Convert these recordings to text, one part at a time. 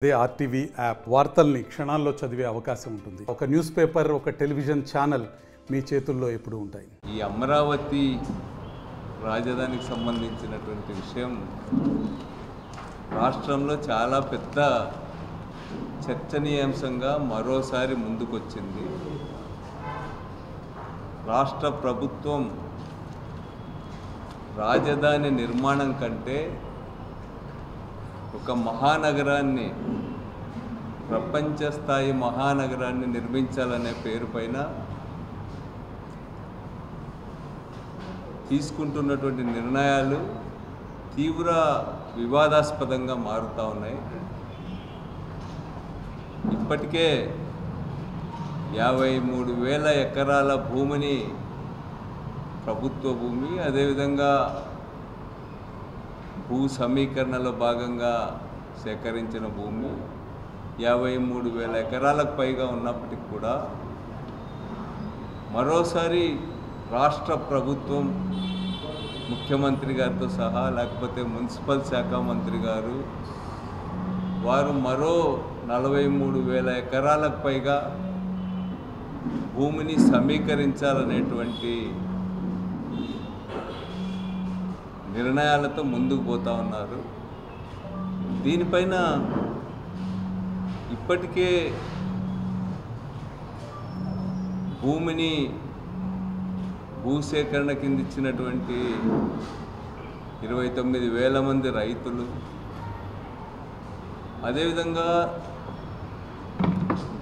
అదే RTV app వార్తల్ని క్షణాల్లో చదివే అవకాశం ఉంటుంది. ఒక న్యూస్ పేపర్, ఒక టెలివిజన్ ఛానల్ మీ చేతుల్లో ఎప్పుడూ ఉంటాయి. ఈ అమరావతి రాజధానికి సంబంధించినటువంటి విషయం రాష్ట్రంలో చాలా పెద్ద చర్చనీయాంశంగా మరోసారి ముందుకొచ్చింది. రాష్ట్ర ప్రభుత్వం రాజధాని నిర్మాణం కంటే ఒక మహానగరాన్ని, ప్రపంచ స్థాయి మహానగరాన్ని నిర్మించాలనే పేరుపైన తీసుకుంటున్నటువంటి నిర్ణయాలు తీవ్ర వివాదాస్పదంగా మారుతూ ఉన్నాయి. ఇప్పటికే 53,000 ఎకరాల భూమిని, ప్రభుత్వ భూమి, అదేవిధంగా భూ సమీకరణలో భాగంగా సేకరించిన భూమి 53,000 ఎకరాలకు పైగా ఉన్నప్పటికీ కూడా మరోసారి రాష్ట్ర ప్రభుత్వం, ముఖ్యమంత్రి గారితో సహా, లేకపోతే మున్సిపల్ శాఖ మంత్రి గారు, వారు మరో 43,000 ఎకరాలకు పైగా భూమిని సమీకరించాలనేటువంటి నిర్ణయాలతో ముందుకు పోతా ఉన్నారు. దీనిపైన ఇప్పటికే భూమిని భూసేకరణ కింద ఇచ్చినటువంటి 29,000 మంది రైతులు, అదేవిధంగా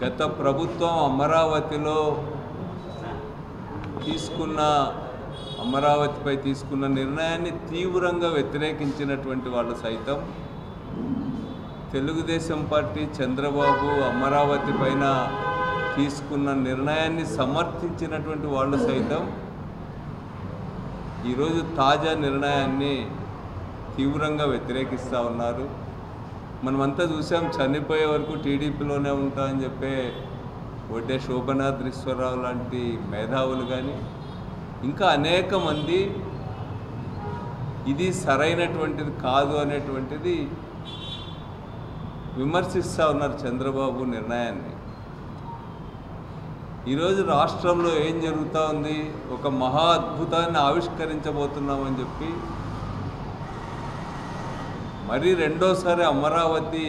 గత ప్రభుత్వం అమరావతిపై తీసుకున్న నిర్ణయాన్ని తీవ్రంగా వ్యతిరేకించినటువంటి వాళ్ళు సైతం, తెలుగుదేశం పార్టీ చంద్రబాబు అమరావతి పైన తీసుకున్న నిర్ణయాన్ని సమర్థించినటువంటి వాళ్ళు సైతం ఈరోజు తాజా నిర్ణయాన్ని తీవ్రంగా వ్యతిరేకిస్తూ ఉన్నారు. మనమంతా చూసాం, చనిపోయే వరకు టీడీపీలోనే ఉంటామని చెప్పే వడ్డే శోభనాద్రీశ్వరరావు లాంటి మేధావులు కానీ, ఇంకా అనేక మంది ఇది సరైనటువంటిది కాదు అనేటువంటిది విమర్శిస్తూ ఉన్నారు చంద్రబాబు నిర్ణయాన్ని. ఈరోజు రాష్ట్రంలో ఏం జరుగుతూ ఉంది, ఒక మహా అద్భుతాన్ని ఆవిష్కరించబోతున్నామని చెప్పి మరి రెండోసారి అమరావతి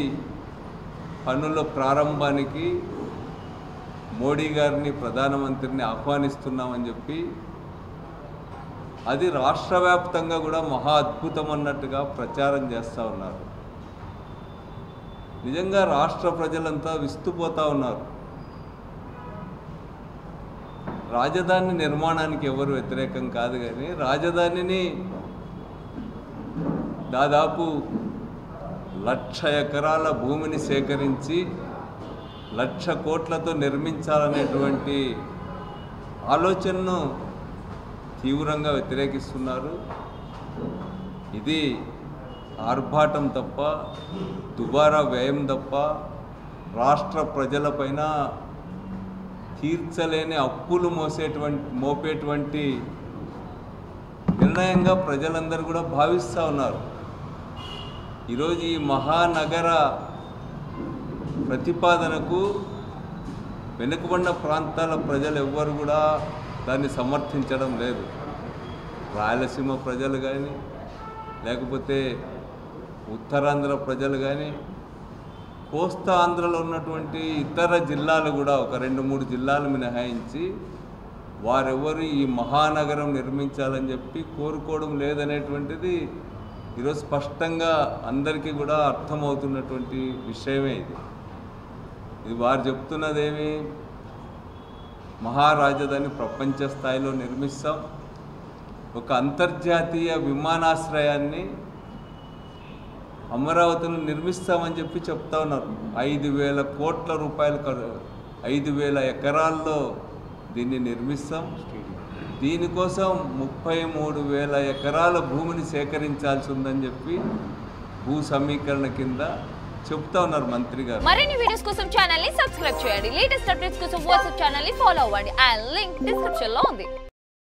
పనుల ప్రారంభానికి మోడీ గారిని, ప్రధానమంత్రిని ఆహ్వానిస్తున్నామని చెప్పి అది రాష్ట్ర వ్యాప్తంగా కూడా మహా అద్భుతం అన్నట్టుగా ప్రచారం చేస్తూ ఉన్నారు. నిజంగా రాష్ట్ర ప్రజలంతా విస్తుపోతూ ఉన్నారు. రాజధాని నిర్మాణానికి ఎవరు వ్యతిరేకం కాదు, కానీ రాజధానిని దాదాపు 1,00,000 ఎకరాల భూమిని సేకరించి 1,00,000 కోట్లతో నిర్మించాలనేటువంటి ఆలోచనను తీవ్రంగా వ్యతిరేకిస్తున్నారు. ఇది ఆర్భాటం తప్ప, దుబారా వ్యయం తప్ప, రాష్ట్ర ప్రజలపైన తీర్చలేని అప్పులు మోపేటువంటి నిర్ణయంగా ప్రజలందరూ కూడా భావిస్తూ ఉన్నారు. ఈరోజు ఈ మహానగర ప్రతిపాదనకు వెనుకబడిన ప్రాంతాల ప్రజలు ఎవ్వరు కూడా దాన్ని సమర్థించడం లేదు. రాయలసీమ ప్రజలు కానీ, లేకపోతే ఉత్తరాంధ్ర ప్రజలు కానీ, కోస్తా ఆంధ్రలో ఉన్నటువంటి ఇతర జిల్లాలు కూడా, ఒక 2-3 జిల్లాలు మినహాయించి వారెవరు ఈ మహానగరం నిర్మించాలని చెప్పి కోరుకోవడం లేదనేటువంటిది ఈరోజు స్పష్టంగా అందరికీ కూడా అర్థమవుతున్నటువంటి విషయమే. ఇది వారు చెప్తున్నదేమి, మహారాజధాని ప్రపంచ స్థాయిలో నిర్మిస్తాం, ఒక అంతర్జాతీయ విమానాశ్రయాన్ని అమరావతిలో నిర్మిస్తామని చెప్పి చెప్తా ఉన్నారు. 5,000 కోట్ల రూపాయలు, 5,000 ఎకరాల్లో దీన్ని నిర్మిస్తాం. దీనికోసం 33,000 ఎకరాల భూమిని సేకరించాల్సి ఉందని చెప్పి భూ సమీకరణ కింద చెప్తా ఉన్నారు మంత్రి గారు. మరిన్ని వీడియోస్ కోసం ఛానల్ ని సబ్స్క్రైబ్ చేయండి. లేటెస్ట్ అప్డేట్స్ కోసం వాట్సాప్ ఛానల్ ని ఫాలో అవ్వండి. ఆ లింక్ డిస్క్రిప్షన్ లో ఉంది.